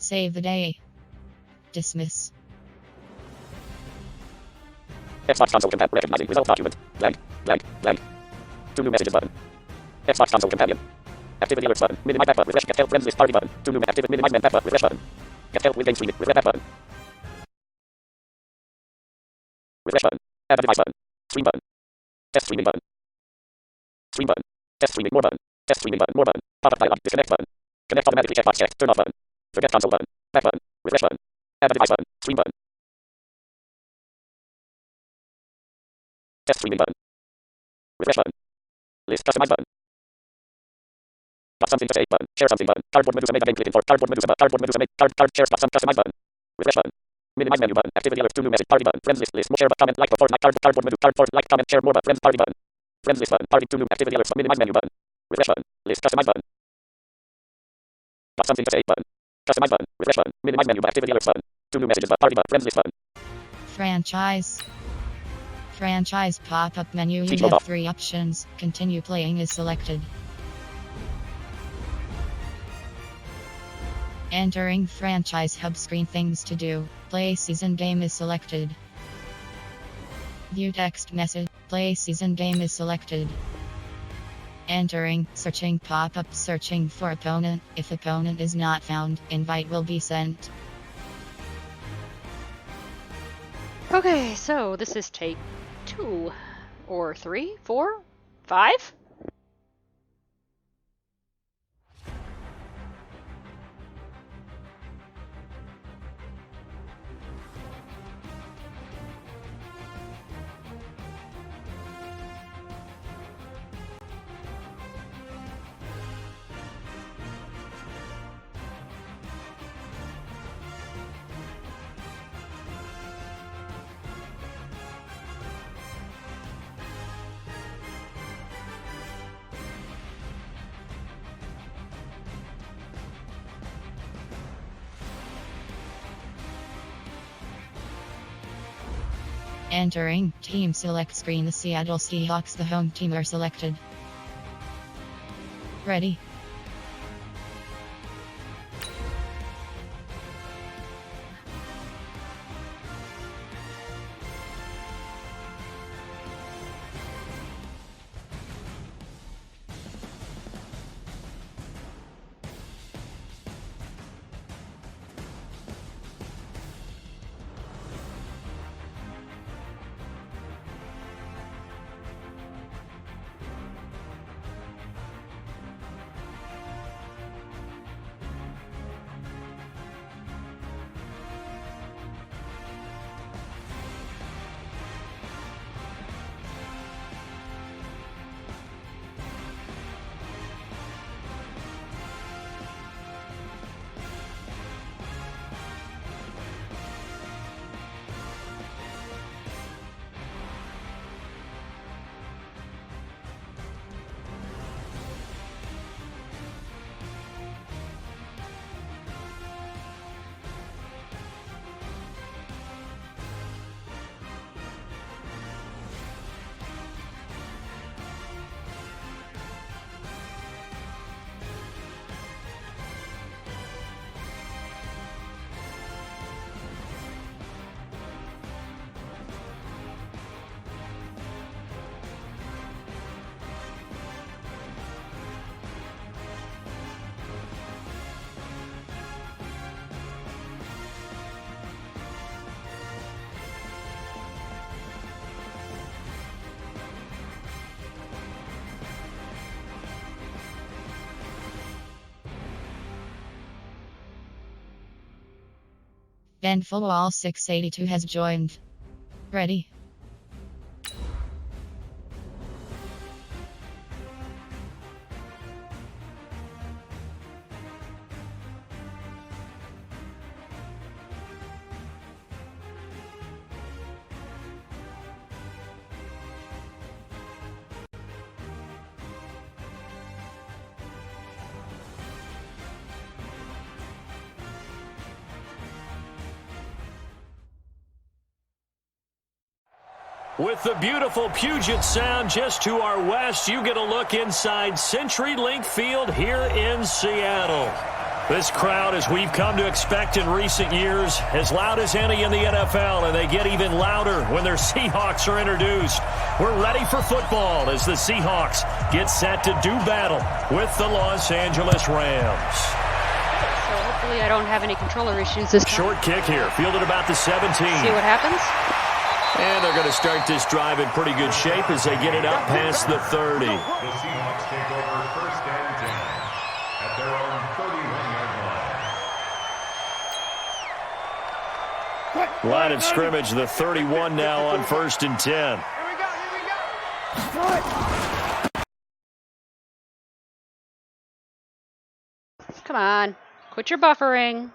Save the day. Dismiss. Xbox console companion. Recognizing result document. Blank. Blank. Blank. 2 new messages button. Xbox console companion. Activity alerts button. Minimize back button. Refresh. Get help friends list party button. 2 new activity. Minimize back button. Refresh button. Get help with game streaming. Refresh back button. Refresh button. Add a device button. Stream button. Test streaming button. Stream button. Test streaming more button. Test streaming button more button. Pop-up dialog. Disconnect button. Connect automatically. Checkbox check. Turn off button. Forget console button. Back button. Refresh button. Add a device button. Stream button. Test streaming button. Refresh button. List customize button. Got something to say button. Share something button. Cardboard Medusa mega game click for cardboard Medusa button. Cardboard Medusa make card share spot some customize button. Refresh button. Minimize menu button. Activity alerts 2 new message party button. Friends list list more share but comment like before cardboard Medusa cardboard like comment share more button. Friends party button. Friends list button. Party 2 new activity alerts. Minimize menu button. Refresh button. List customize button. Got something to say button. Customize button. Refresh button. Minimize menu activity alerts button. 2 new messages button. Party button. Friends list button. Franchise. Franchise pop-up menu. You Feature have off. 3 options. Continue playing is selected. Entering franchise hub screen. Things to do. Play season game is selected. View text message. Play season game is selected. Entering, searching pop-up, searching for opponent. If opponent is not found, invite will be sent. Okay, so this is take 2 or 3, 4, 5? Entering, team select screen. The Seattle Seahawks, the home team, are selected. Ready? Ben Fullwall 682 has joined. Ready? With the beautiful Puget Sound just to our west, you get a look inside CenturyLink Field here in Seattle. This crowd, as we've come to expect in recent years, as loud as any in the NFL, and they get even louder when their Seahawks are introduced. We're ready for football as the Seahawks get set to do battle with the Los Angeles Rams. So hopefully I don't have any controller issues this time. Short kick here, fielded about the 17. See what happens? And they're going to start this drive in pretty good shape as they get it up past the 30. The Seahawks take over first and 10 at their own 31-yard line. Line of scrimmage, the 31 now on first and 10. Here we go. Come on. Quit your buffering.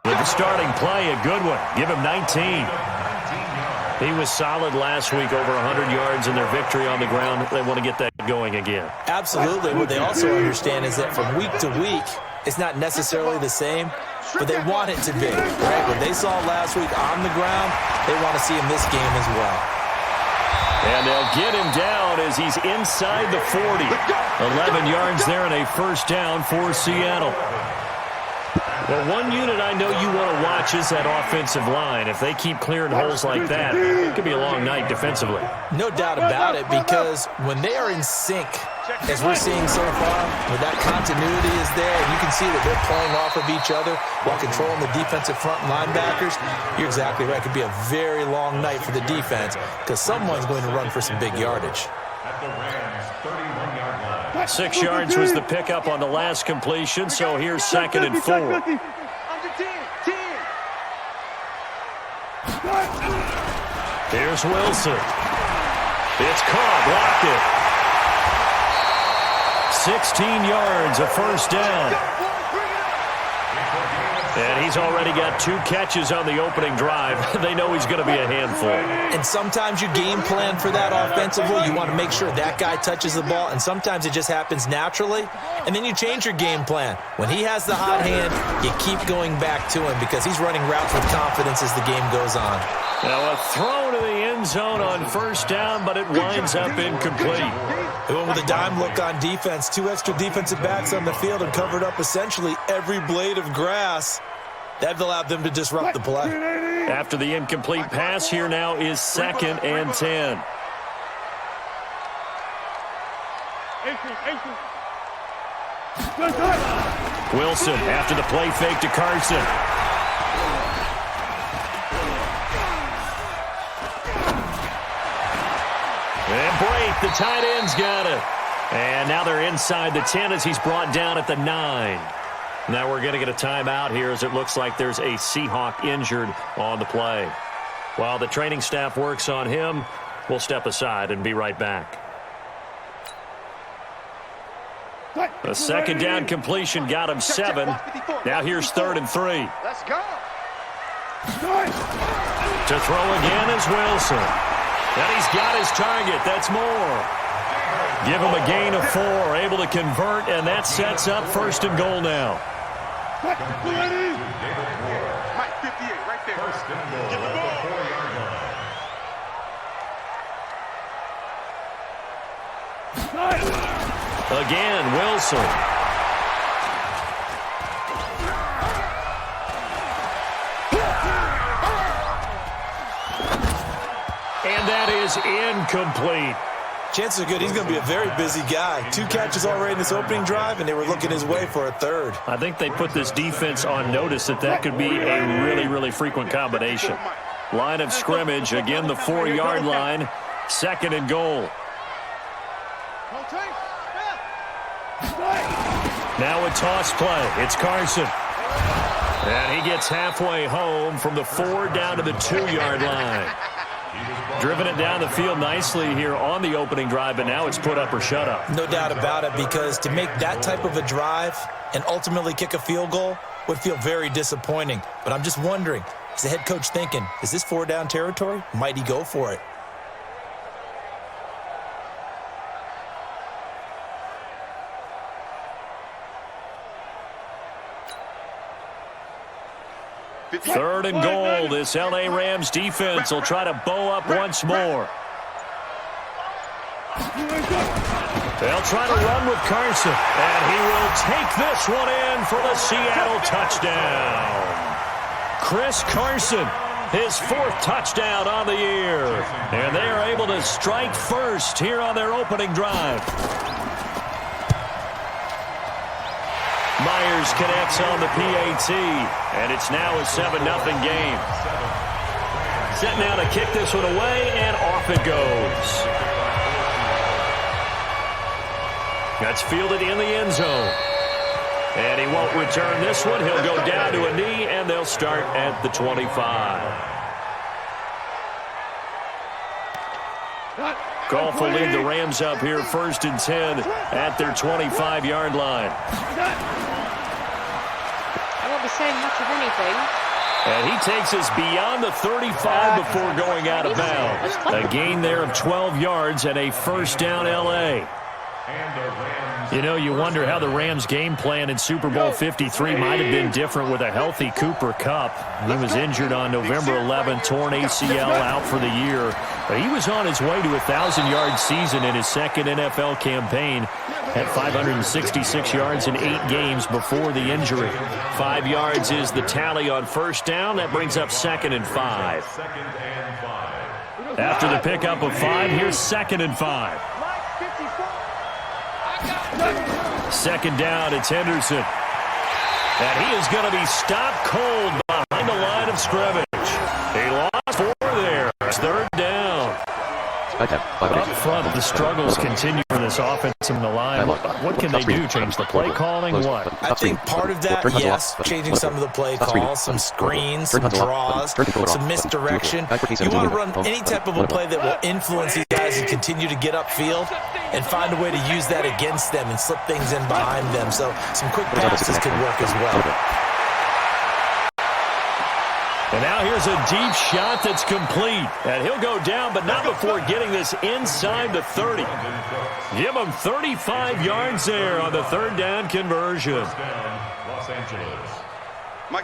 With the starting play, a good one. Give him 19. He was solid last week, over 100 yards in their victory on the ground. They want to get that going again. Absolutely. What they also understand is that from week to week, it's not necessarily the same, but they want it to be, right? What they saw last week on the ground, they want to see in this game as well. And they'll get him down as he's inside the 40. 11 yards there and a first down for Seattle. Well, one unit I know you want to watch is that offensive line. If they keep clearing holes like that, it could be a long night defensively. No doubt about it, because when they are in sync, as we're seeing so far, where that continuity is there, and you can see that they're playing off of each other while controlling the defensive front linebackers, you're exactly right. It could be a very long night for the defense because someone's going to run for some big yardage. At the Rams' 31-yard line. 6 yards was the pickup on the last completion, so here's second and 4. Here's Wilson. It's caught, blocked it. 16 yards, a first down. And he's already got 2 catches on the opening drive. They know he's going to be a handful. And sometimes you game plan for that offensively. You want to make sure that guy touches the ball, and sometimes it just happens naturally. And then you change your game plan. When he has the hot hand, you keep going back to him because he's running routes with confidence as the game goes on. Now a throw to the end zone on first down, but it winds up incomplete. They went with a dime look on defense. 2 extra defensive backs on the field and covered up essentially every blade of grass. That allowed them to disrupt the play. After the incomplete pass, here now is second and 10. Wilson after the play fake to Carson. And Brate, the tight end's got it. And now they're inside the 10 as he's brought down at the 9. Now we're going to get a timeout here as it looks like there's a Seahawk injured on the play. While the training staff works on him, we'll step aside and be right back. A second down completion got him 7. Now here's 3rd and 3. Let's go. To throw again is Wilson. And he's got his target. That's more. Give him a gain of 4. Able to convert, and that sets up 1st and goal now. Mike 58 right there. First and goal at the 4-yard line. Again, Wilson. And that is incomplete. Chances are good he's going to be a very busy guy. 2 catches already in this opening drive, and they were looking his way for a 3rd. I think they put this defense on notice that could be a really, really frequent combination. Line of scrimmage, again the 4-yard line, 2nd and goal. Now a toss play. It's Carson. And he gets halfway home from the 4 down to the 2-yard line. Driven it down the field nicely here on the opening drive, but now it's put up or shut up. No doubt about it, because to make that type of a drive and ultimately kick a field goal would feel very disappointing. But I'm just wondering, is the head coach thinking, is this 4-down territory? Might he go for it? Third and goal. This L.A. Rams defense will try to bow up once more. They'll try to run with Carson, and he will take this one in for the Seattle touchdown. Chris Carson, his 4th touchdown on the year, and they are able to strike first here on their opening drive. Myers connects on the PAT, and it's now a 7-0 game. Set now to kick this one away, and off it goes. That's fielded in the end zone. And he won't return this one. He'll go down to a knee, and they'll start at the 25. Goff will lead the Rams up here 1st and 10 at their 25-yard line. I won't be saying much of anything. And he takes us beyond the 35 before going out of bounds. A gain there of 12 yards and a first down L.A. You know, you wonder how the Rams' game plan in Super Bowl 53 might have been different with a healthy Cooper Kupp. He was injured on November 11th, torn ACL, out for the year. But he was on his way to a 1,000-yard season in his 2nd NFL campaign at 566 yards in 8 games before the injury. 5 yards is the tally on first down. That brings up 2nd and 5. After the pickup of 5, here's 2nd and 5. 2nd down, it's Henderson. And he is going to be stopped cold behind the line of scrimmage. He lost 4 there. It's 3rd down. Up front, the struggles continue for this offense in the line. What can they do? Change the play calling? What? I think part of that, yes, changing some of the play calls, some screens, some draws, some misdirection. You want to run any type of a play that will influence these guys and continue to get upfield and find a way to use that against them and slip things in behind them. So some quick passes could work as well. And now here's a deep shot that's complete. And he'll go down, but not before getting this inside the 30. Give him 35 yards there on the 3rd down conversion. Los Angeles. Mike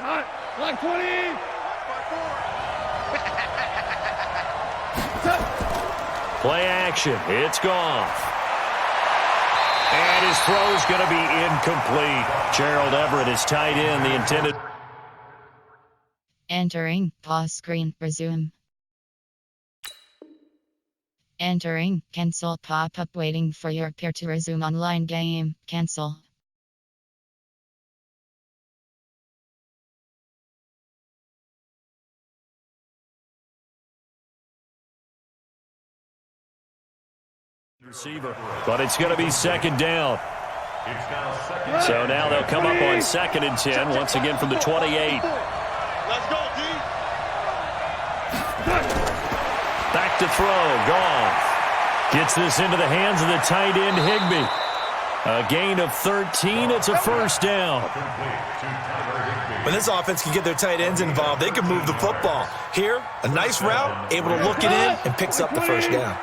20. Play action. It's Goff. And his throw's going to be incomplete. Gerald Everett is tight end, the intended. Entering pause screen, resume. Entering cancel pop-up waiting for your peer to resume online game. Cancel. Receiver, but it's going to be 2nd down. So now they'll come up on 2nd and 10 once again from the 28. Let's go, D. Back to throw. Goff gets this into the hands of the tight end Higbee. A gain of 13. It's a first down. When this offense can get their tight ends involved, they can move the football. Here, a nice route, able to look it in, and picks up the first down.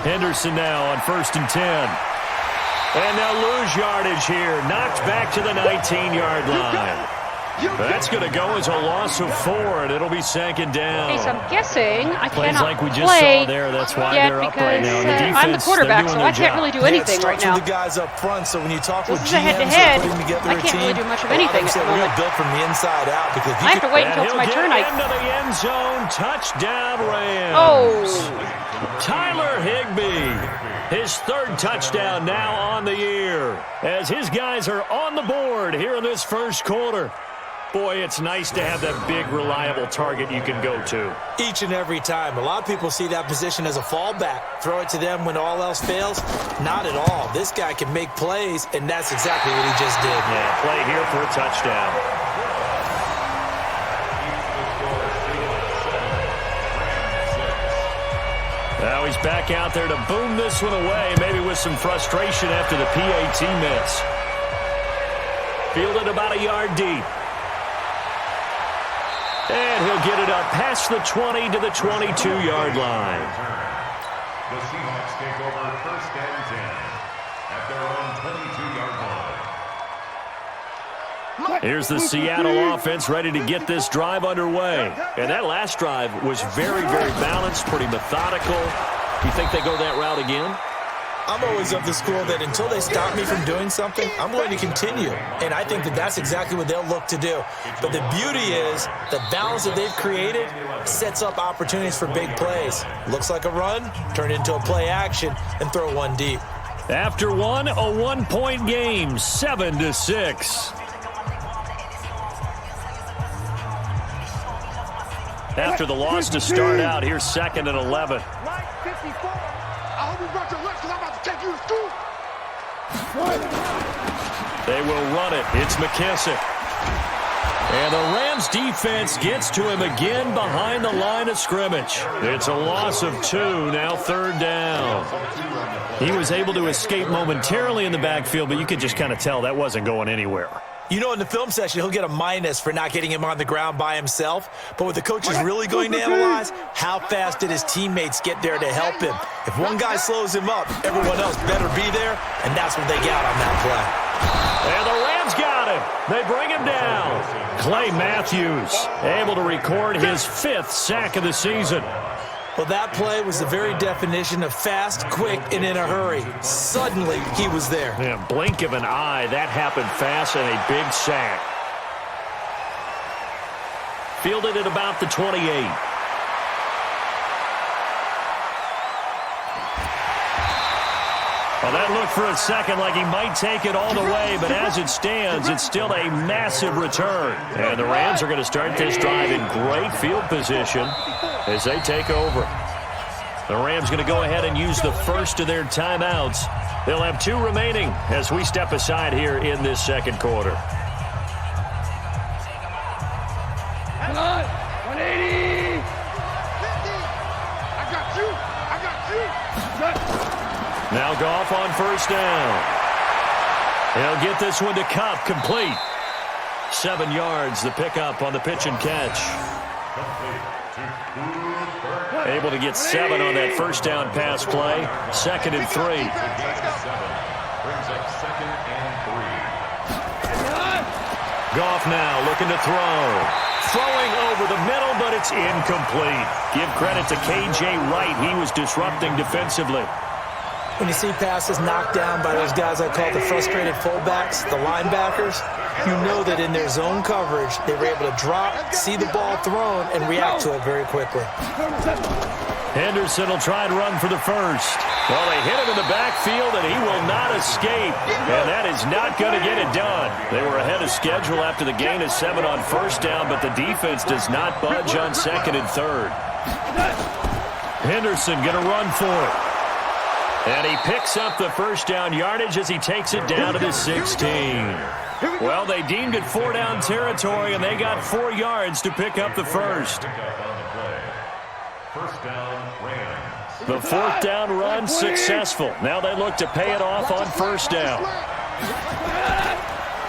Henderson now on 1st and 10. And they'll lose yardage here. Knocked back to the 19-yard line. That's going to go as a loss of 4, and it'll be 2nd down. Okay, so I'm guessing I Plays cannot like we just play saw there. That's why yet they're up right now. because The defense, I'm the quarterback, so I can't really do anything right now. The guys up front, so when you talk This with is a GMs head-to-head. putting together I a can't really team, do much of a lot anything them at say the we're moment. built from the inside out because I have to wait until it's my turn. Into the end zone. Touchdown, Rams. Oh. Tyler Higbee. His 3rd touchdown now on the year as his guys are on the board here in this first quarter. Boy, it's nice to have that big, reliable target you can go to. Each and every time. A lot of people see that position as a fallback. Throw it to them when all else fails. Not at all. This guy can make plays, and that's exactly what he just did. Yeah, play here for a touchdown. Now he's back out there to boom this one away, maybe with some frustration after the PAT miss. Fielded about a yard deep. And he'll get it up past the 20 to the 22-yard line. The Seahawks take over 1st and 10 at their own 22-yard Here's the Seattle offense ready to get this drive underway. And that last drive was very, very balanced, pretty methodical. You think they go that route again? I'm always of the school that until they stop me from doing something, I'm going to continue. And I think that that's exactly what they'll look to do. But the beauty is the balance that they've created sets up opportunities for big plays. Looks like a run, turn into a play action, and throw one deep. After one, a 1-point game, 7-6. After the loss to start out, here's 2nd and 11. Right 54. I hope you brought your lunch because I'm about to take you to school. They will run it. It's McKissick. And the Rams defense gets to him again behind the line of scrimmage. It's a loss of 2, now 3rd down. He was able to escape momentarily in the backfield, but you could just kind of tell that wasn't going anywhere. You know, in the film session, he'll get a minus for not getting him on the ground by himself. But what the coach is really going to analyze, how fast did his teammates get there to help him? If one guy slows him up, everyone else better be there, and that's what they got on that play. And the Rams got him. They bring him down. Clay Matthews able to record his 5th sack of the season. Well, that play was the very definition of fast, quick, and in a hurry. Suddenly, he was there. Yeah, blink of an eye, that happened fast and a big sack. Fielded at about the 28. Well, that looked for a second like he might take it all the way, but as it stands, it's still a massive return. And the Rams are going to start this drive in great field position as they take over. The Rams going to go ahead and use the first of their timeouts. They'll have 2 remaining as we step aside here in this 2nd quarter. Hang on. 180. 50. I got you. Now Goff on 1st down. He'll get this one to Kupp, complete. 7 yards, the pickup on the pitch and catch. Able to get 7 on that 1st down pass play. 2nd and 3. Brings up 2nd and 3. Goff now looking to throw. Throwing over the middle, but it's incomplete. Give credit to K.J. Wright. He was disrupting defensively. When you see passes knocked down by those guys I call the frustrated fullbacks, the linebackers, you know that in their zone coverage, they were able to drop, see the ball thrown, and react to it very quickly. Henderson will try and run for the first. Well, they hit him in the backfield, and he will not escape. And that is not going to get it done. They were ahead of schedule after the gain of 7 on 1st down, but the defense does not budge on 2nd and 3rd. Henderson going to run for it. And he picks up the 1st down yardage as he takes it down to the 16. Well, they deemed it 4-down territory, and they got 4 yards to pick up the first. First down, Rams. The 4th down run successful. Now they look to pay it off on 1st down.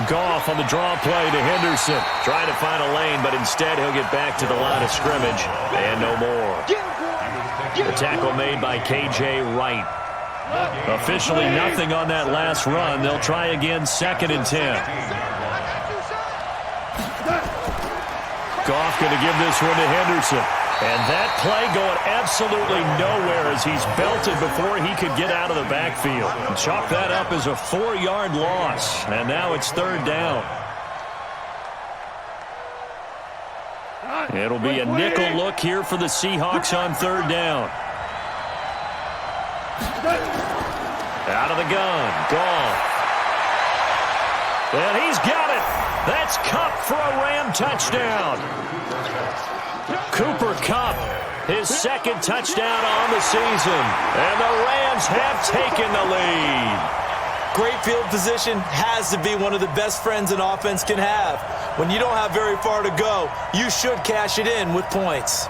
Goff on the draw play to Henderson. Trying to find a lane, but instead he'll get back to the line of scrimmage. And no more. The tackle made by K.J. Wright. Officially nothing on that last run. They'll try again 2nd and 10. Goff going to give this one to Henderson. And that play going absolutely nowhere as he's belted before he could get out of the backfield. And chalk that up as a 4-yard loss. And now it's 3rd down. It'll be a nickel look here for the Seahawks on 3rd down. Out of the gun, Goff. And he's got it. That's Kupp for a Ram touchdown. Cooper Kupp, his 2nd touchdown on the season. And the Rams have taken the lead. Great field position has to be one of the best friends an offense can have. When you don't have very far to go, you should cash it in with points.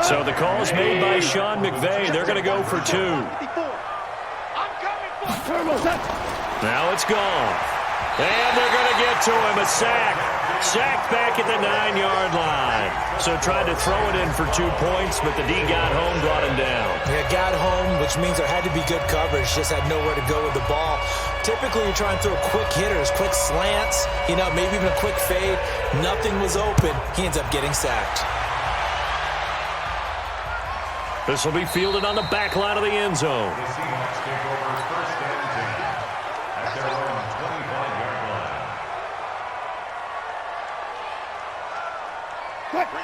So the call's made by Sean McVay. They're going to go for 2. Now it's gone. And they're going to get to him. A sack. Sacked back at the 9-yard line. So tried to throw it in for 2 points, but the D got home, brought him down. Yeah, got home which means there had to be good coverage, just had nowhere to go with the ball. Typically, you're trying to throw quick hitters, quick slants, maybe even a quick fade. Nothing was open. He ends up getting sacked. This will be fielded on the back line of the end zone. The Seahawks take over first and 10 at their own 25-yard line.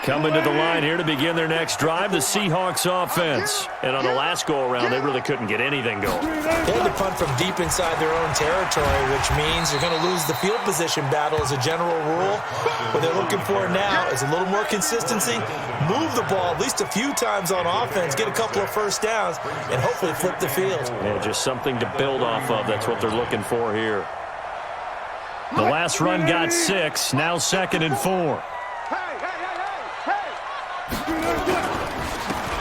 Coming to the line here to begin their next drive, the Seahawks offense. And on the last go-around, they really couldn't get anything going. They had to punt from deep inside their own territory, which means you're going to lose the field position battle as a general rule. What they're looking for now is a little more consistency, move the ball at least a few times on offense, get a couple of first downs, and hopefully flip the field. Yeah, just something to build off of. That's what they're looking for here. The last run got 6, now 2nd and 4.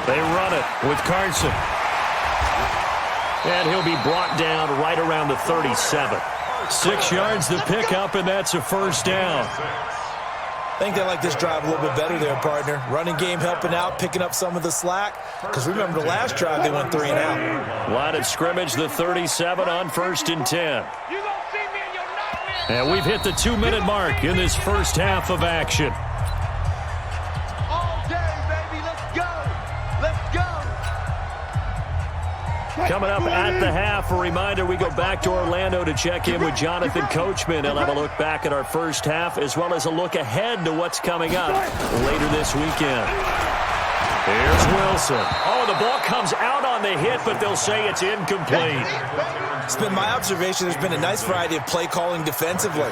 They run it with Carson. And he'll be brought down right around the 37. 6 yards to pick up, and that's a first down. I think they like this drive a little bit better there, partner. Running game helping out, picking up some of the slack. Because remember, the last drive, they went 3 and out. Line of scrimmage, the 37 on 1st and 10. And we've hit the 2-minute mark in this first half of action. Coming up at the half, a reminder, we go back to Orlando to check in with Jonathan Coachman. He'll have a look back at our first half as well as a look ahead to what's coming up later this weekend. Here's Wilson. Oh, the ball comes out on the hit, but they'll say it's incomplete. It's been my observation there's been a nice variety of play calling defensively.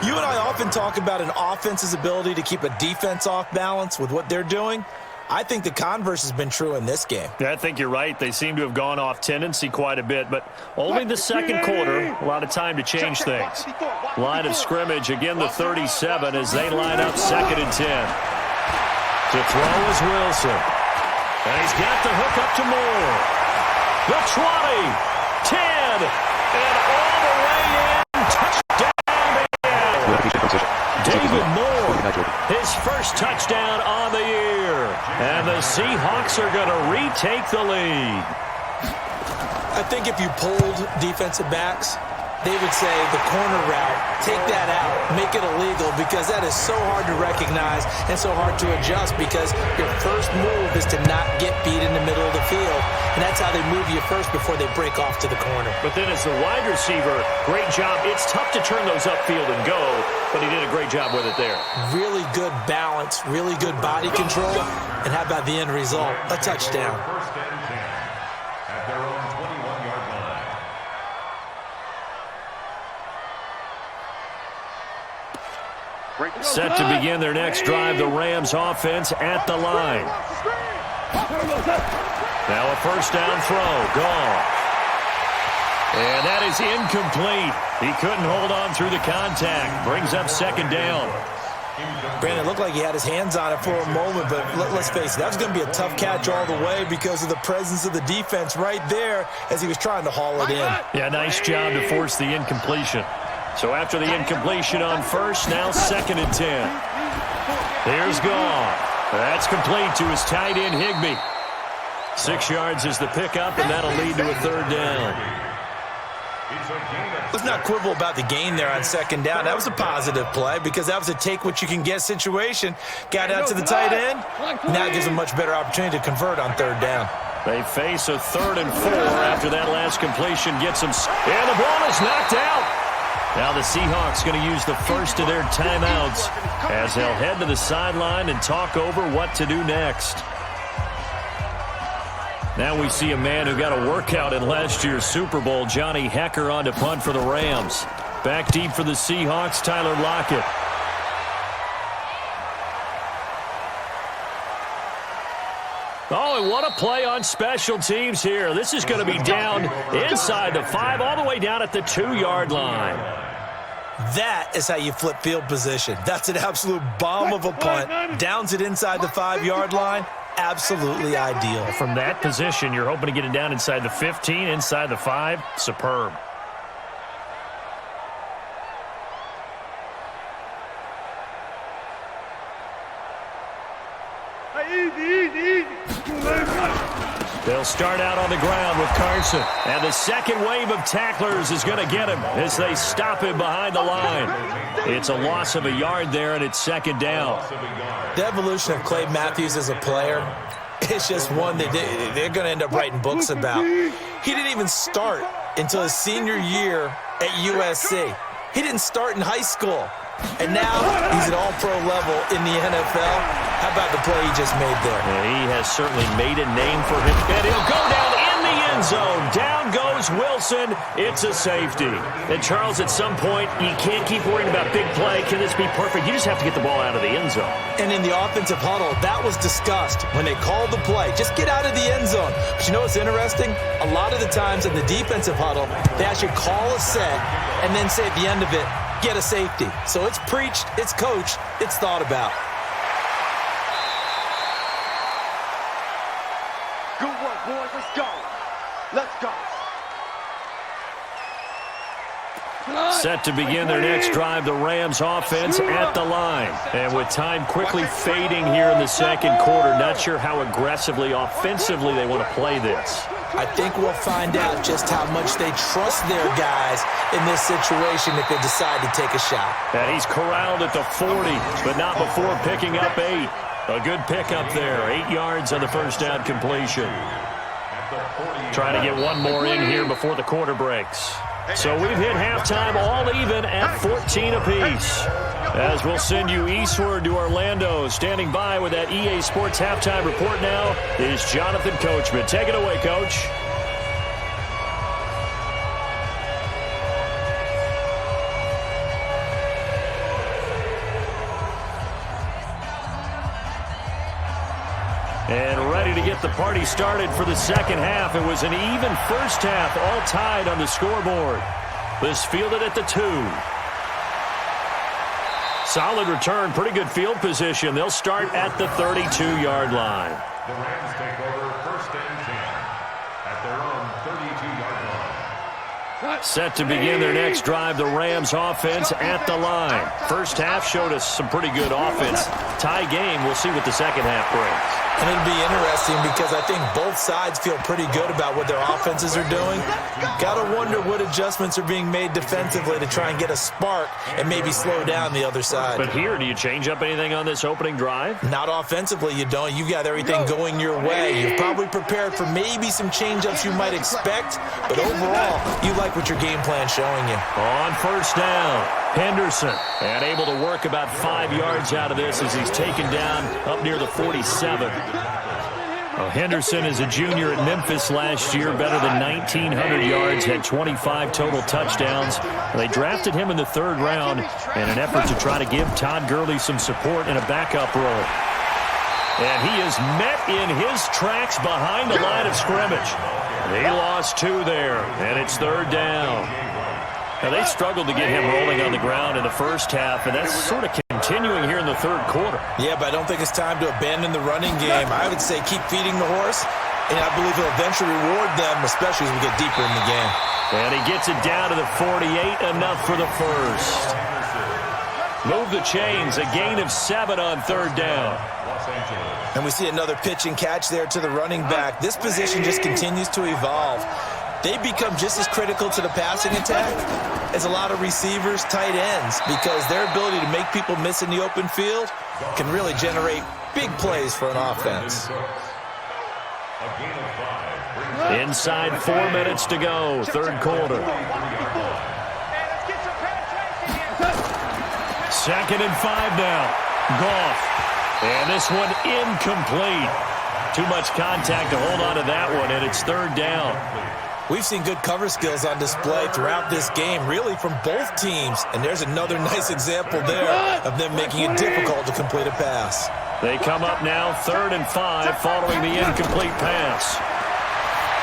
You and I often talk about an offense's ability to keep a defense off balance with what they're doing. I think the converse has been true in this game. Yeah, I think you're right. They seem to have gone off tendency quite a bit, but only the second quarter, a lot of time to change things. Line of scrimmage, again the 37 as they line up 2nd and 10. To throw is Wilson. And he's got the hook up to Moore. The 20, 10, and all the way in. Touchdown. David Moore, his first touchdown on the year. And the Seahawks are going to retake the lead. I think if you polled defensive backs, they would say the corner route, take that out, make it illegal, because that is so hard to recognize and so hard to adjust, because your first move is to not get beat in the middle of the field, and that's how they move you first before they break off to the corner. But then as the wide receiver, great job. It's tough to turn those upfield and go, but he did a great job with it there. Really good balance, really good body control, and how about the end result? A touchdown. First and 10 at their own 21-yard line. Set to begin their next drive, the Rams offense at the line. Now a first down throw, gone. And that is incomplete. He couldn't hold on through the contact. Brings up 2nd down. Brandon, it looked like he had his hands on it for a moment, but let's face it, that was going to be a tough catch all the way because of the presence of the defense right there as he was trying to haul it in. Yeah, nice job to force the incompletion. So after the incompletion on first, now 2nd and 10. Here's Gone. That's complete to his tight end, Higbee. 6 yards is the pickup, and that'll lead to a 3rd down. Let's not quibble about the gain there on 2nd down. That was a positive play because that was a take-what-you-can-get situation. Got out to the tight end. Now it gives him a much better opportunity to convert on 3rd down. They face a 3rd and 4 after that last completion gets him. And the ball is knocked out. Now the Seahawks going to use the first of their timeouts as they'll head to the sideline and talk over what to do next. Now we see a man who got a workout in last year's Super Bowl, Johnny Hecker, on to punt for the Rams. Back deep for the Seahawks, Tyler Lockett. Oh, and what a play on special teams here. This is going to be down inside the 5, all the way down at the 2-yard line. That is how you flip field position. That's an absolute bomb of a punt. Downs it inside the 5-yard line. Absolutely ideal. From that position, you're hoping to get it down inside the 15, inside the 5. Superb. They'll start out on the ground with Carson. And the second wave of tacklers is going to get him as they stop him behind the line. It's a loss of a yard there, and it's second down. The evolution of Clay Matthews as a player, it's just one that they're going to end up writing books about. He didn't even start until his senior year at USC. He didn't start in high school. And now he's at all-pro level in the NFL. How about the play he just made there? Yeah, he has certainly made a name for him. And he'll go down in the end zone. Down goes Wilson. It's a safety. And, Charles, at some point, you can't keep worrying about big play. Can this be perfect? You just have to get the ball out of the end zone. And in the offensive huddle, that was discussed when they called the play. Just get out of the end zone. But you know what's interesting? A lot of the times in the defensive huddle, they actually call a set and then say at the end of it, get a safety. So it's preached, it's coached, it's thought about. Good work, boys. Let's go. Let's go. Set to begin their next drive, the Rams offense at the line. And with time quickly fading here in the second quarter, not sure how aggressively, offensively they want to play this. I think we'll find out just how much they trust their guys in this situation if they decide to take a shot. And he's corralled at the 40, but not before picking up 8. A good pickup there, 8 yards on the first down completion. Trying to get one more in here before the quarter breaks. So we've hit halftime all even at 14 apiece. As we'll send you eastward to Orlando. Standing by with that EA Sports halftime report now is Jonathan Coachman. Take it away, Coach. And ready to get the party started for the second half. It was an even first half, all tied on the scoreboard. This fielded at the 2. Solid return, pretty good field position. They'll start at the 32-yard line. The Rams take over first and 10 at their own 32-yard line. Set to begin their next drive, the Rams offense at the line. First half showed us some pretty good offense. Tie game, we'll see what the second half brings. And it'll be interesting because I think both sides feel pretty good about what their offenses are doing. Got to wonder what adjustments are being made defensively to try and get a spark and maybe slow down the other side. But here, do you change up anything on this opening drive? Not offensively, you don't. You've got everything going your way. You've probably prepared for maybe some change-ups you might expect, but overall, you like what your game plan's showing you. On first down, Henderson, and able to work about 5 yards out of this as he's taken down up near the 47. Well, Henderson is a junior at Memphis last year, better than 1,900 yards, had 25 total touchdowns. They drafted him in the 3rd round in an effort to try to give Todd Gurley some support in a backup role. And he is met in his tracks behind the line of scrimmage. He lost 2 there, and it's 3rd down. Now, they struggled to get him rolling on the ground in the first half, and that's sort of continuing here in the 3rd quarter. Yeah, but I don't think it's time to abandon the running game. I would say keep feeding the horse, and I believe he'll eventually reward them, especially as we get deeper in the game. And he gets it down to the 48, enough for the first. Move the chains, a gain of 7 on 3rd down. And we see another pitch and catch there to the running back. This position just continues to evolve. They become just as critical to the passing attack as a lot of receivers, tight ends, because their ability to make people miss in the open field can really generate big plays for an offense. Inside 4 minutes to go, 3rd quarter. 2nd and 5 now. Goff. And this one incomplete. Too much contact to hold on to that one, and it's 3rd down. We've seen good cover skills on display throughout this game, really from both teams. And there's another nice example there of them making it difficult to complete a pass. They come up now 3rd and 5 following the incomplete pass.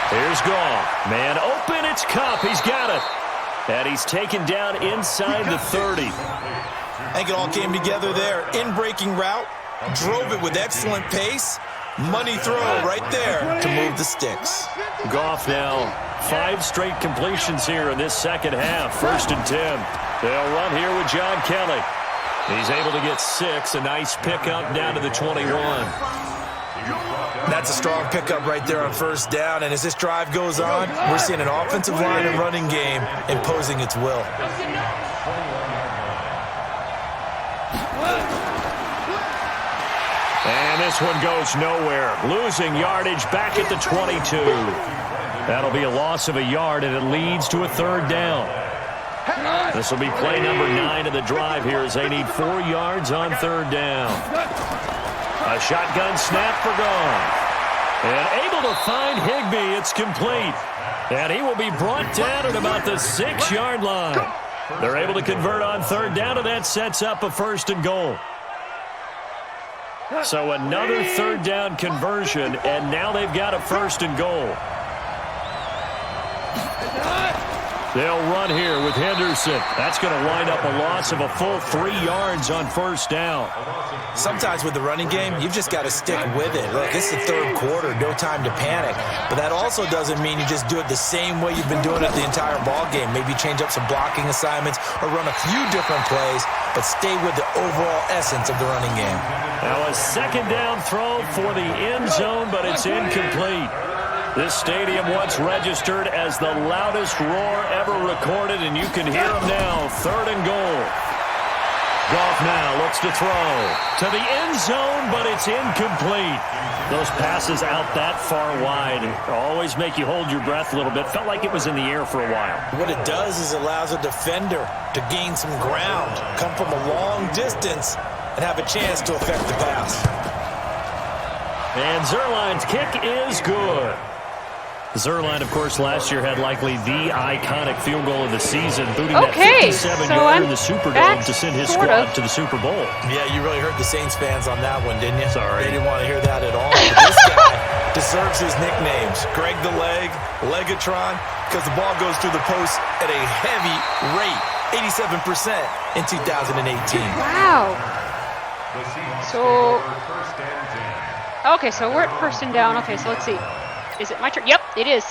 Here's Goff. Man open, it's Kupp. He's got it. And he's taken down inside the 30. I think it all came together there. In-breaking route, drove it with excellent pace. Money throw right there to move the sticks. Goff now 5 straight completions here in this second half. 1st and 10. They'll run here with John Kelly. He's able to get 6. A nice pickup down to the 21. That's a strong pickup right there on first down. And as this drive goes on, we're seeing an offensive line and running game imposing its will. And this one goes nowhere. Losing yardage back at the 22. That'll be a loss of a yard, and it leads to a third down. This will be play number 9 of the drive here as they need 4 yards on third down. A shotgun snap for Goff. And able to find Higbee. It's complete. And he will be brought down at about the 6-yard line. They're able to convert on third down, and that sets up a first and goal. So another third down conversion, and now they've got a first and goal. They'll run here with Henderson. That's going to wind up a loss of a full 3 yards on first down. Sometimes with the running game, you've just got to stick with it. Look, it's the third quarter, no time to panic. But that also doesn't mean you just do it the same way you've been doing it the entire ball game. Maybe change up some blocking assignments or run a few different plays, but stay with the overall essence of the running game. Now a second down throw for the end zone, but it's incomplete. This stadium once registered as the loudest roar ever recorded, and you can hear them now. Third and goal. Goff now looks to throw to the end zone, but it's incomplete. Those passes out that far wide always make you hold your breath a little bit. Felt like it was in the air for a while. What it does is it allows a defender to gain some ground, come from a long distance, and have a chance to affect the pass. And Zerline's kick is good. Zerline, of course, last year had likely the iconic field goal of the season, booting that 57-yarder in the Superdome to send his squad to the Super Bowl. Yeah, you really hurt the Saints fans on that one, didn't you? Sorry. They didn't want to hear that at all. But this guy deserves his nicknames. Greg the Leg, Legatron, because the ball goes through the post at a heavy rate, 87% in 2018. Wow. So, okay, so we're at first and down. Okay, so let's see. Is it my turn? Yep, it is.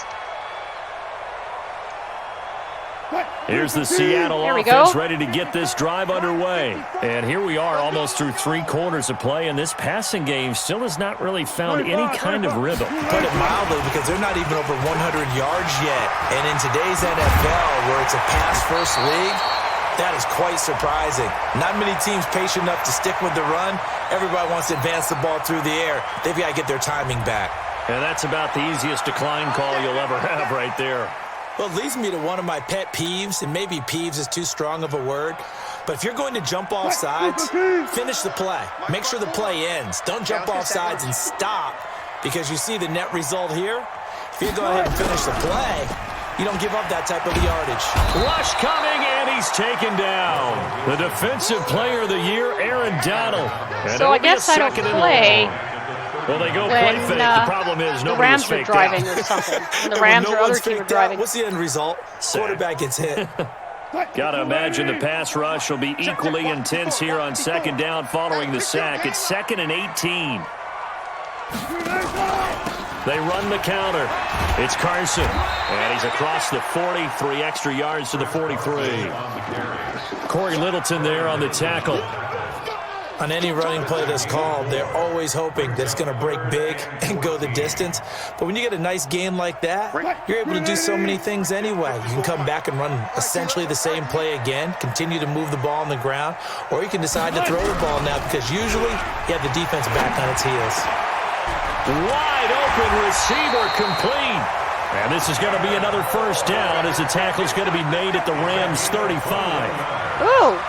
Here's the Seattle offense ready to get this drive underway. And here we are almost through 3 quarters of play, and this passing game still has not really found any kind of rhythm. Put it mildly, because they're not even over 100 yards yet. And in today's NFL, where it's a pass-first league, that is quite surprising. Not many teams patient enough to stick with the run. Everybody wants to advance the ball through the air. They've got to get their timing back. And that's about the easiest decline call you'll ever have right there. Well, it leads me to one of my pet peeves, and maybe peeves is too strong of a word, but if you're going to jump off sides, finish the play. Make sure the play ends. Don't jump off sides and stop, because you see the net result here. If you go ahead and finish the play, you don't give up that type of yardage. Rush coming, and he's taken down. The Defensive Player of the Year, Aaron Donald. And so I guess I don't play. Well, they go play fake. The problem is the Rams are driving or something. And the Rams or other team are driving. What's the end result? Quarterback gets hit. Got to imagine the pass rush will be equally intense here on second down following the sack. It's 2nd and 18. They run the counter. It's Carson. And he's across the 40, 3 extra yards to the 43. Corey Littleton there on the tackle. On any running play that's called, they're always hoping that it's going to break big and go the distance. But when you get a nice game like that, you're able to do so many things anyway. You can come back and run essentially the same play again, continue to move the ball on the ground, or you can decide to throw the ball now, because usually you have the defense back on its heels. Wide open receiver complete. And this is going to be another first down as the tackle is going to be made at the Rams 35. Ooh.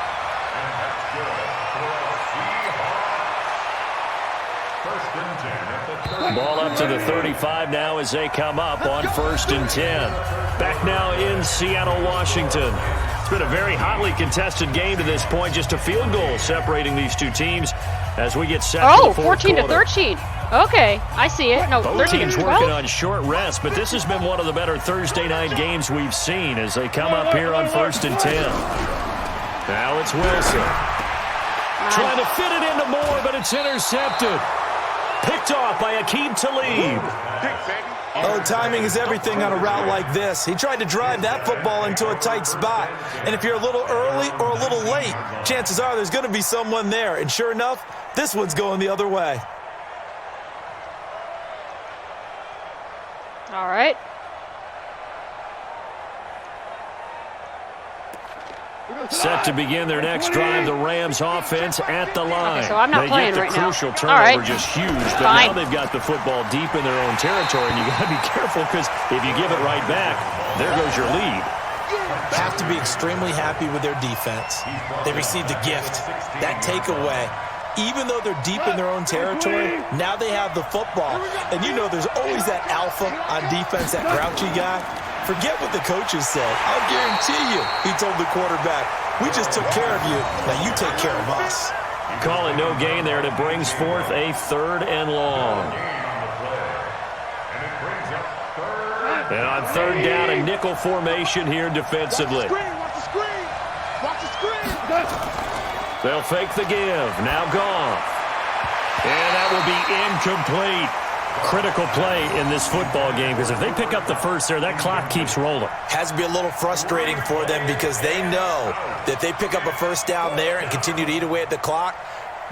Ball up to the 35 now as they come up on 1st and 10. Back now in Seattle, Washington. It's been a very hotly contested game to this point. Just a field goal separating these two teams as we get set for the fourth 14 quarter. to 13. Okay, I see it. No, Both 13 teams to 12. working on short rest, but this has been one of the better Thursday night games we've seen as they come up here on 1st and 10. Now it's Wilson. Trying to fit it into Moore, but it's intercepted. Picked off by Aqib Talib. Oh, timing is everything on a route like this. He tried to drive that football into a tight spot. And if you're a little early or a little late, chances are there's going to be someone there. And sure enough, this one's going the other way. right? Set to begin their next drive, the Rams offense at the line. Okay, so I'm not they playing get the right now. crucial All turnover right. just huge, but Fine. now they've got the football deep in their own territory, and you got to be careful because if you give it right back, there goes your lead. Have to be extremely happy with their defense. They received a gift. That takeaway, even though they're deep in their own territory, now they have the football. And you know there's always that alpha on defense, that grouchy guy. Forget what the coaches said. I'll guarantee you, he told the quarterback, we just took care of you. Now you take care of us. Call it no gain there, and it brings forth a 3rd and long. And on 3rd down, a nickel formation here defensively. Watch the screen. Watch the screen. They'll fake the give. Now gone. And that will be incomplete. Critical play in this football game because if they pick up the first there, that clock keeps rolling. Has to be a little frustrating for them because they know that they pick up a first down there and continue to eat away at the clock,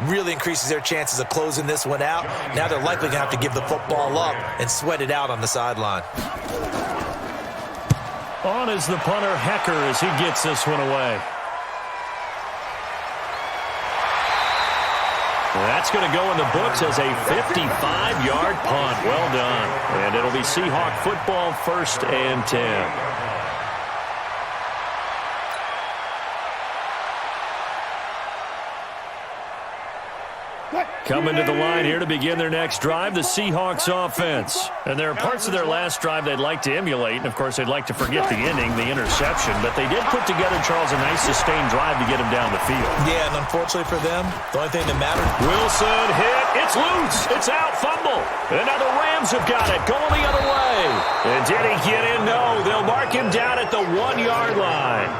really increases their chances of closing this one out. Now they're likely going to have to give the football up and sweat it out on the sideline. On is the punter, Hecker, as he gets this one away. That's going to go in the books as a 55-yard punt. Well done. And it'll be Seahawk football, 1st and 10. Coming to the line here to begin their next drive, the Seahawks offense. And there are parts of their last drive they'd like to emulate. And, of course, they'd like to forget the inning, the interception. But they did put together, Charles, a nice sustained drive to get him down the field. Yeah, and unfortunately for them, the only thing that mattered. Wilson hit. It's loose. It's out. Fumble. And now the Rams have got it. Going the other way. And did he get in? No. They'll mark him down at the 1-yard line.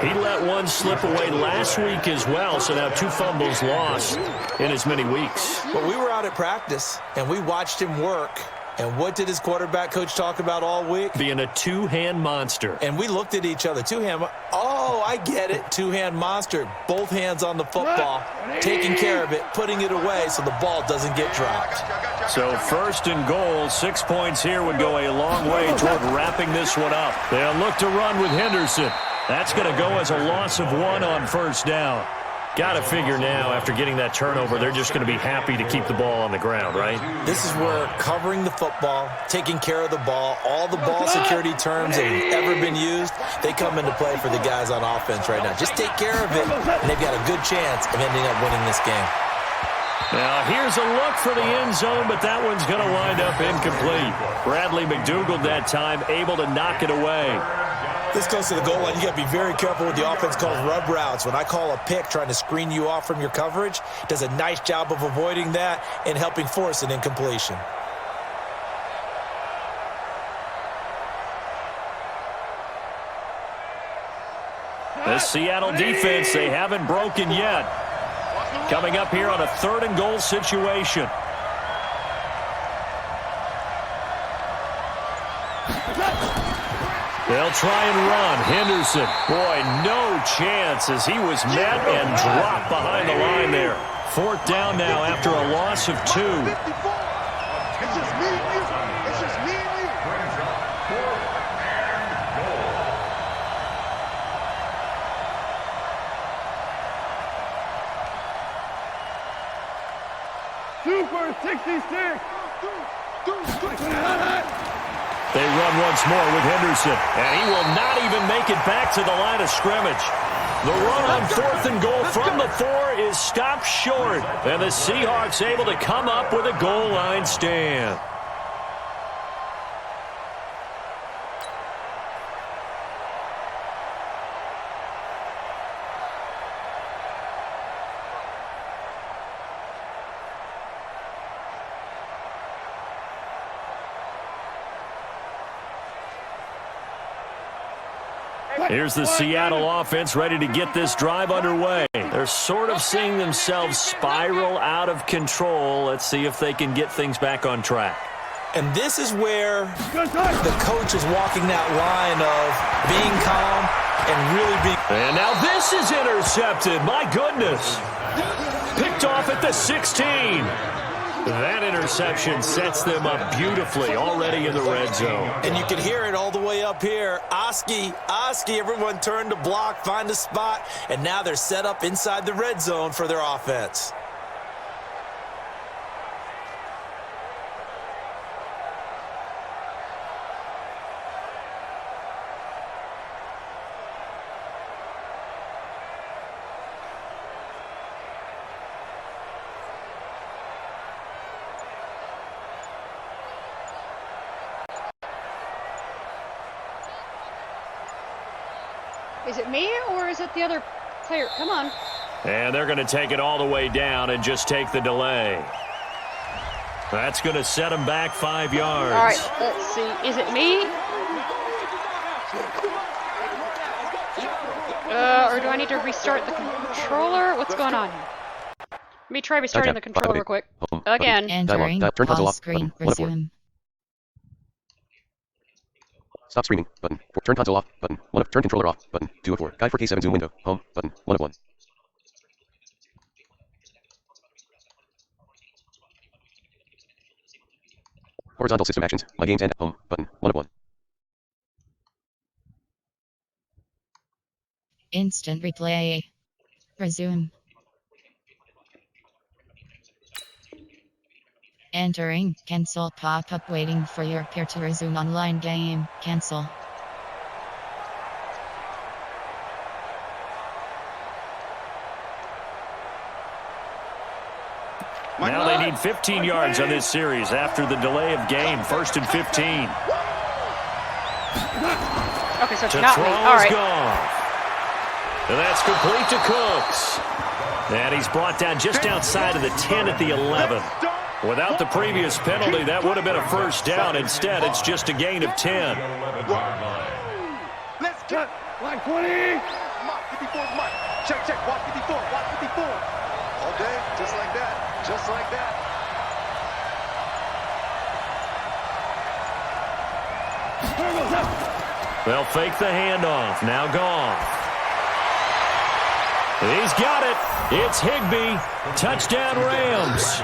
He let one slip away last week as well, so now 2 fumbles lost in as many weeks. Well, we were out at practice, and we watched him work. And what did his quarterback coach talk about all week? Being a 2-hand monster. And we looked at each other. 2-hand. Oh, I get it. 2-hand monster. Both hands on the football, taking care of it, putting it away so the ball doesn't get dropped. So 1st and goal, 6 points here would go a long way toward wrapping this one up. They'll look to run with Henderson. That's going to go as a loss of 1 on 1st down. Got to figure now, after getting that turnover, they're just going to be happy to keep the ball on the ground, right? This is where covering the football, taking care of the ball, all the ball security terms that have ever been used, they come into play for the guys on offense right now. Just take care of it, and they've got a good chance of ending up winning this game. Now, here's a look for the end zone, but that one's going to wind up incomplete. Bradley McDougald that time able to knock it away. This goes to the goal line. You got to be very careful with the offense called rub routes. When I call a pick trying to screen you off from your coverage, does a nice job of avoiding that and helping force an incompletion. The Seattle defense, they haven't broken yet. Coming up here on a 3rd and goal situation. They'll try and run. Henderson, boy, no chance as he was met and dropped behind the line there. 4th down now after a loss of 2. It's just me and you. It's just me and you. Brings up 4th and goal. Super 66. They run once more with Henderson, and he will not even make it back to the line of scrimmage. The run on 4th and goal from the 4 is stopped short, and the Seahawks able to come up with a goal line stand. Here's the Seattle offense ready to get this drive underway. They're sort of seeing themselves spiral out of control. Let's see if they can get things back on track. And this is where the coach is walking that line of being calm and really being... And now this is intercepted. My goodness. Picked off at the 16. That interception sets them up beautifully already in the red zone. And you can hear it all the way up here. Oski, everyone turned to block, find a spot, and now they're set up inside the red zone for their offense. Is it me or is it the other player? Come on. And they're going to take it all the way down and just take the delay. That's going to set them back 5 yards. All right, let's see. Is it me? Or do I need to restart the controller? What's going on here? Let me try restarting the controller real quick. Again. Entering pause screen. Resume. Stop streaming. Button. Turn console off. Button. 1 of turn controller off. Button. 2 of 4. Guide for K7 zoom window. Home. Button. 1 of 1. Horizontal system actions. My games end. Home. Button. 1 of 1. Instant replay. Resume. Entering cancel pop-up waiting for your peer to resume online game. Cancel. Now they need 15 yards on this series after the delay of game. 1st and 15. Okay, so it's not me. All right. Gone. And that's complete to Cooks. And he's brought down just outside of the 10 at the 11. Without the previous penalty, that would have been a first down. Instead, it's just a gain of 10. Let's get line 20. Mark 54, Mark. Check. Watch 54. Watch 54. All day, just like that. Just like that. They'll fake the handoff. Now Goff. He's got it. It's Higbee. Touchdown Rams.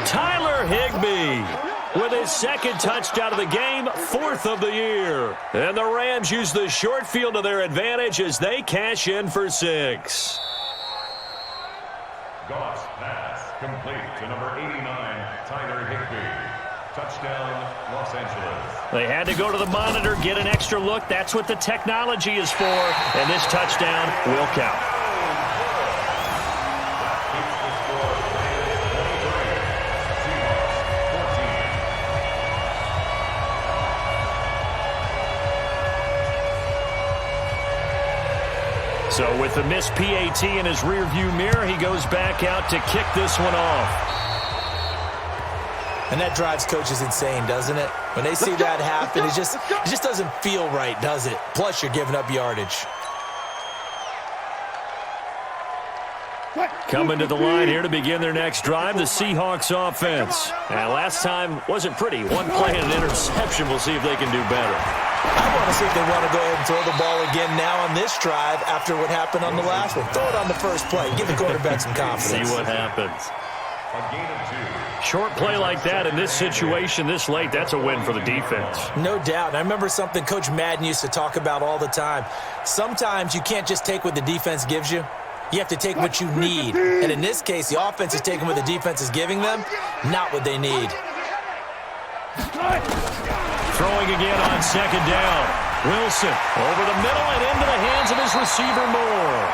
Tyler Higbee with his 2nd touchdown of the game, 4th of the year. And the Rams use the short field to their advantage as they cash in for 6. Goff's pass complete to number 89, Tyler Higbee. Touchdown, Los Angeles. They had to go to the monitor, get an extra look. That's what the technology is for. And this touchdown will count. So with the missed PAT in his rearview mirror, he goes back out to kick this one off. And that drives coaches insane, doesn't it? When they see that happen, it just doesn't feel right, does it? Plus, you're giving up yardage. Coming to the line here to begin their next drive, the Seahawks offense. And last time wasn't pretty. 1 play and an interception. We'll see if they can do better. I want to see if they want to go ahead and throw the ball again now on this drive after what happened on the last one. Throw it on the first play. Give the quarterback some confidence. See what happens. A gain of 2. Short play like that in this situation this late, that's a win for the defense. No doubt. And I remember something Coach Madden used to talk about all the time. Sometimes you can't just take what the defense gives you. You have to take what you need. And in this case, the offense is taking what the defense is giving them, not what they need. Throwing again on 2nd down. Wilson over the middle and into the hands of his receiver Moore.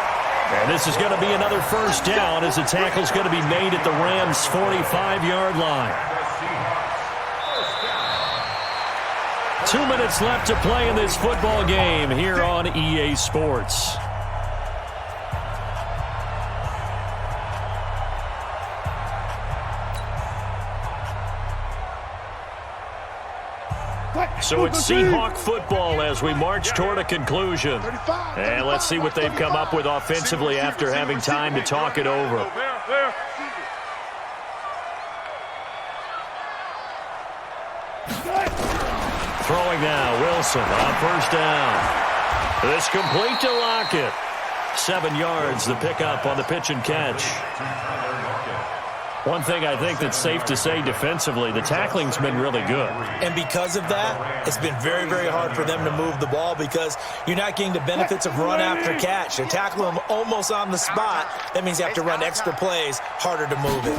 And this is going to be another first down as the tackle's going to be made at the Rams' 45-yard line. 2 minutes left to play in this football game here on EA Sports. So it's Seahawk football as we march toward a conclusion. And let's see what they've come up with offensively after having time to talk it over. Throwing now, Wilson on first down. This complete to Lockett. 7 yards, the pickup on the pitch and catch. One thing I think that's safe to say defensively, the tackling's been really good. And because of that, it's been very, very hard for them to move the ball because you're not getting the benefits of run after catch. They're tackling them almost on the spot. That means you have to run extra plays, harder to move it.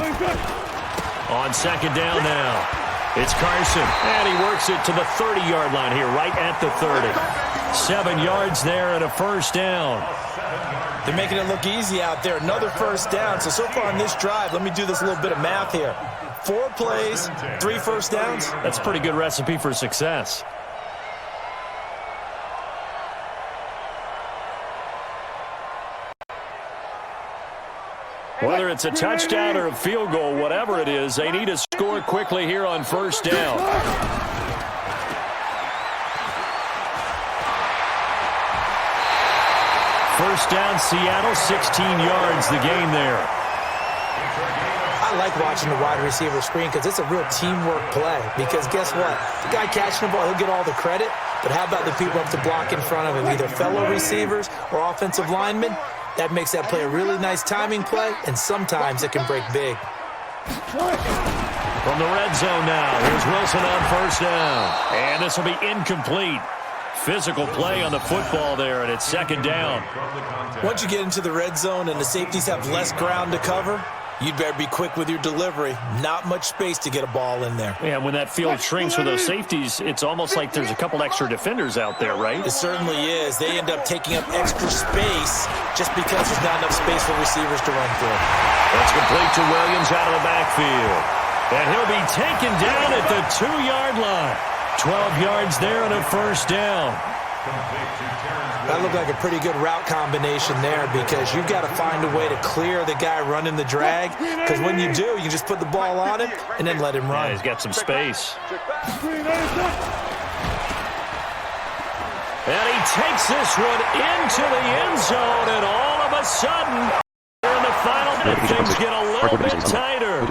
On second down now, it's Carson, and he works it to the 30-yard line here, right at the 30. 7 yards there and a first down. They're making it look easy out there. Another first down. So far on this drive, let me do this little bit of math here. 4 plays, 3 first downs. That's a pretty good recipe for success. Whether it's a touchdown or a field goal, whatever it is, they need to score quickly here on first down. First down, Seattle, 16 yards, the gain there. I like watching the wide receiver screen because it's a real teamwork play. Because guess what? The guy catching the ball, he'll get all the credit. But how about the people up to block in front of him, either fellow receivers or offensive linemen? That makes that play a really nice timing play, and sometimes it can break big. From the red zone now, here's Wilson on first down. And this will be incomplete. Physical play on the football there, and it's second down. Once you get into the red zone and the safeties have less ground to cover, you'd better be quick with your delivery. Not much space to get a ball in there. Yeah, when that field shrinks with those safeties, it's almost like there's a couple extra defenders out there, right? It certainly is. They end up taking up extra space just because there's not enough space for receivers to run through. That's complete to Williams out of the backfield. And he'll be taken down at the 2-yard line. 12 yards there and a first down. That looked like a pretty good route combination there because you've got to find a way to clear the guy running the drag, because when you do, you just put the ball on him and then let him run. Yeah, he's got some space. And he takes this one into the end zone, and all of a sudden, in the final minute, things get a little bit tighter.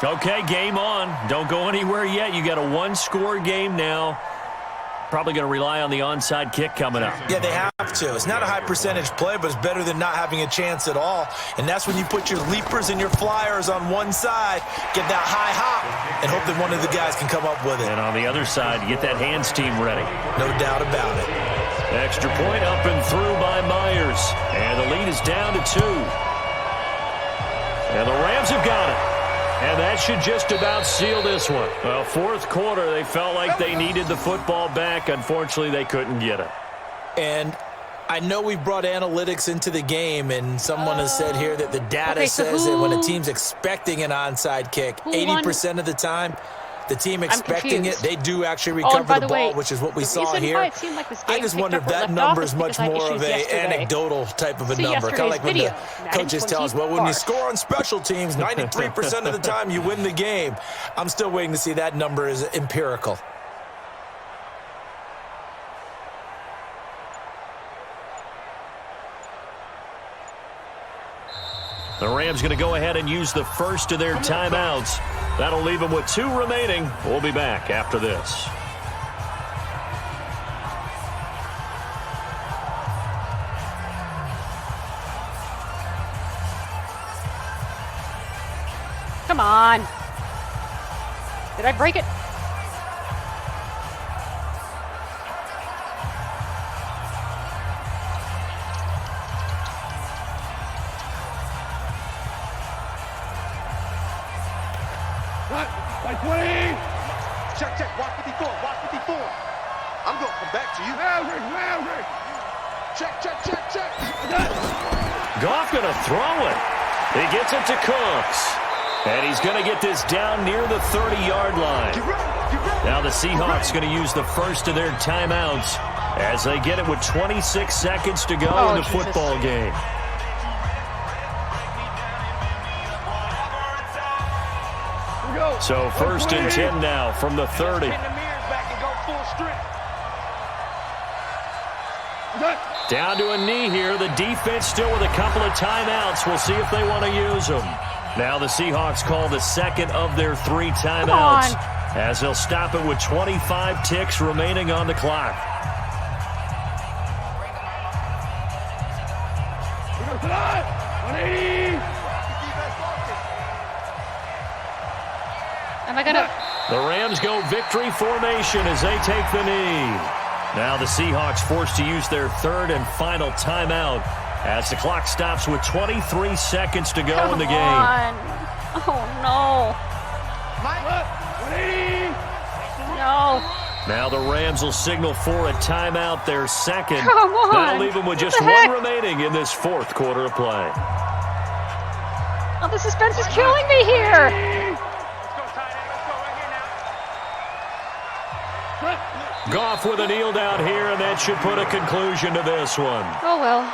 Okay, game on. Don't go anywhere yet. You got a 1-score game now. Probably going to rely on the onside kick coming up. Yeah, they have to. It's not a high percentage play, but it's better than not having a chance at all. And that's when you put your leapers and your flyers on one side, get that high hop, and hope that one of the guys can come up with it. And on the other side, you get that hands team ready. No doubt about it. Extra point up and through by Myers. And the lead is down to 2. And the Rams have got it. And that should just about seal this one. Well, fourth quarter, they felt like they needed the football back. Unfortunately, they couldn't get it. And I know we've brought analytics into the game, and someone has said here that the data says that when a team's expecting an onside kick, 80% of the time, the team expecting it, they do actually recover the ball, which is what we saw here. I just wonder if that number is much more of an anecdotal type of a number. Kind of like when the coaches tell us, well, when you score on special teams, 93% of the time you win the game. I'm still waiting to see that number is empirical. The Rams going to go ahead and use the first of their timeouts. That'll leave them with 2 remaining. We'll be back after this. Come on. Did I break it? Check, watch 54, watch 54. I'm going to come back to you. Check. Goff going to throw it. He gets it to Cooks. And he's going to get this down near the 30-yard line. Now the Seahawks going to use the first of their timeouts as they get it with 26 seconds to go in the football game. So first and 10 now from the 30. Down to a knee here. The defense still with a couple of timeouts. We'll see if they want to use them. Now the Seahawks call the second of their 3 timeouts as they'll stop it with 25 ticks remaining on the clock. Am I gonna? The Rams go victory formation as they take the knee. Now the Seahawks forced to use their third and final timeout as the clock stops with 23 seconds to go in the game. Oh, no. No. Now the Rams will signal for a timeout, their second. Come on. That'll leave them with just one remaining in this fourth quarter of play. Oh, the suspense is killing me here. Goff with a kneel down here, and that should put a conclusion to this one. Oh, well.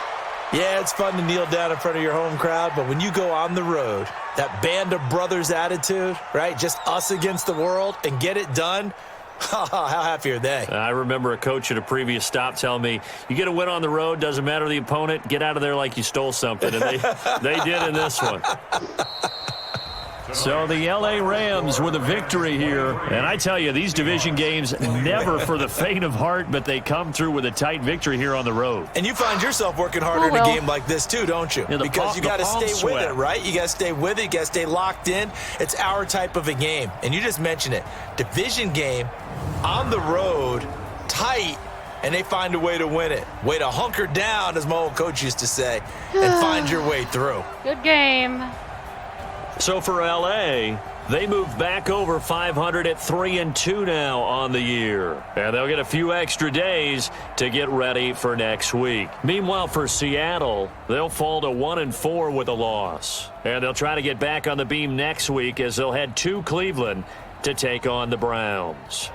Yeah, it's fun to kneel down in front of your home crowd, but when you go on the road, that band of brothers attitude, right? Just us against the world and get it done. How happy are they? I remember a coach at a previous stop telling me, you get a win on the road, doesn't matter the opponent, get out of there like you stole something. And they did in this one. So the L.A. Rams with a victory here. And I tell you, these division games, never for the faint of heart, but they come through with a tight victory here on the road. And you find yourself working harder in a game like this too, don't you? Yeah, because you got to stay with it, right? You got to stay with it. You got to stay locked in. It's our type of a game. And you just mentioned it. Division game, on the road, tight, and they find a way to win it. Way to hunker down, as my old coach used to say, and find your way through. Good game. So for L.A., they move back over 500 at 3-2 now on the year. And they'll get a few extra days to get ready for next week. Meanwhile, for Seattle, they'll fall to 1-4 with a loss. And they'll try to get back on the beam next week as they'll head to Cleveland to take on the Browns.